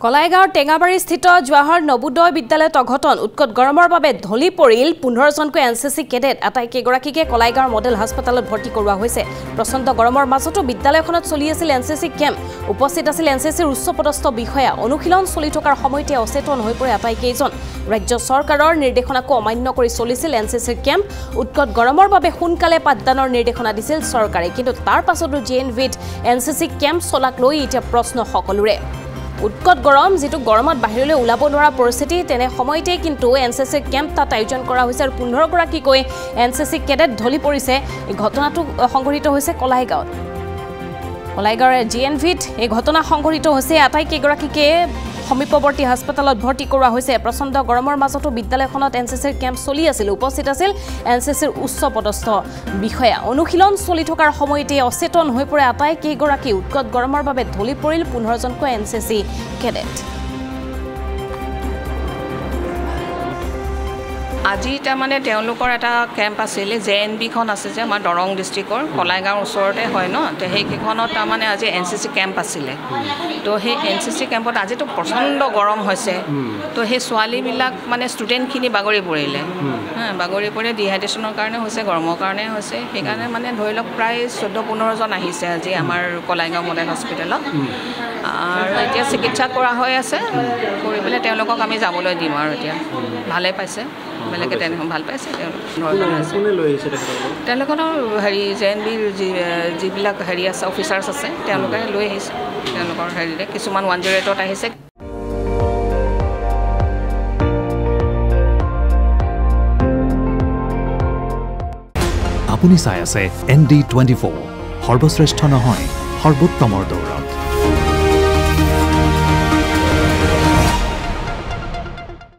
কলাইগাঁৱৰ টেঙাবাৰীস্থিত জৱাহৰ নবোদয় বিদ্যালয়ত অঘটন উৎকট গৰমৰ বাবে ঢলি পৰিল 15জনকৈ এনচিচি কেডেট আটাইকেইগৰাকীকে কলাইগাঁৱৰ মডেল হাস্পতালত ভৰ্তি কৰোৱা হৈছে প্ৰচণ্ড গৰমৰ মাজতো বিদ্যালয়খনত চলি আছিল এনচিচি কেম্প উপস্থিত আছিল এনচিচিৰ উচ্চপদস্থ বিষয়া অনুশীলন চলি থকাৰ সময়তে অচেতন হৈ পৰে আটাইকেইজন ৰাজ্য চৰকাৰৰ নিৰ্দেশনাকো অমান্য কৰি চলিছিল এনচিচিৰ কেম্প উৎকট গৰমৰ বাবে সোনকালে পাঠদানৰ নিৰ্দেশনা দিছিল চৰকাৰে কিন্তু তাৰ পাছতো জেএনভিত এনচিচি কেম্প চলাক লৈ এতিয়া প্ৰশ্ন সকলোৰে উৎকট গৰম যেটো গৰমত বাহিৰলৈ ওলাব নোৱাৰা পৰিস্থিতি তেনে সময়তে কিন্তু এনচিচি কেম্প তাত আয়োজন কৰা হৈছে আৰু 15 গৰাকীকৈ এনচিচি কেডেট ঢলি পৰিছে এই ঘটনাটো সংঘটিত হৈছে কলাইগাঁৱৰ জিএনভিত এই ঘটনা সংঘটিত হৈছে আটাইকেইগৰাকীকে সমীপৱৰ্তী হাস্পতালত ভৰ্তি কৰোৱা হৈছে প্ৰচণ্ড গৰমৰ মাজতো বিদ্যালয়খনত এনচিচিৰ কেম্প চলি আছিল উপস্থিত আছিল এনচিচিৰ উচ্চপদস্থ বিষয়া অনুশীলন চলি থকাৰ সময়তে অচেতন হৈ পৰে আটাইকেইগৰাকী উৎকট গৰমৰ বাবে ঢলি পৰিল 15জনকৈ এনচিচি কেডেট আজি তাৰমানে তেওঁলোকৰ এটা কেম্প আছিল জেএনবিখন আছে যে আমাৰ দৰং ডিষ্ট্ৰিক্টৰ কলাইগাঁৱৰ ওচৰতে হয় ন তে সেইকেইখনত তাৰমানে আজি এনচিচি কেম্প আছিলে তো সেই এনচিচি কেম্পত আজিতো প্ৰচণ্ড গৰম হৈছে তো সেই ছোৱালীবিলাক মানে ষ্টুডেণ্টখিনি বাগৰি পৰিলে বাগৰি পৰি ডিহাইড্ৰেশ্যনৰ কাৰণে হৈছে গৰমৰ কাৰণে হৈছে সেইকাৰণে মানে ধৰি লওক প্ৰায় 14-15জন আহিছে আজি আমাৰ কলাইগাঁও মডেল হস্পিটেলত আৰু এতিয়া চিকিৎসা কৰা হৈ আছে কৰি পেলাই তেওঁলোকক আমি যাবলৈ দিম আৰু এতিয়া ভালে পাইছে বেলেগে তেনেকৈ ভাল পাইছে তেওঁলোকৰ হেৰি জেএনবিৰ যিবিলাক হেৰি আছে অফিচাৰ্ছ আছে তেওঁলোকে লৈ আহিছে তেওঁলোকৰ হেৰিৰে কিছুমান 108ত আহিছে আপুনি চাই আছে ND24 সৰ্বশ্ৰেষ্ঠ নহয় সৰ্বোত্তমৰ দৌৰ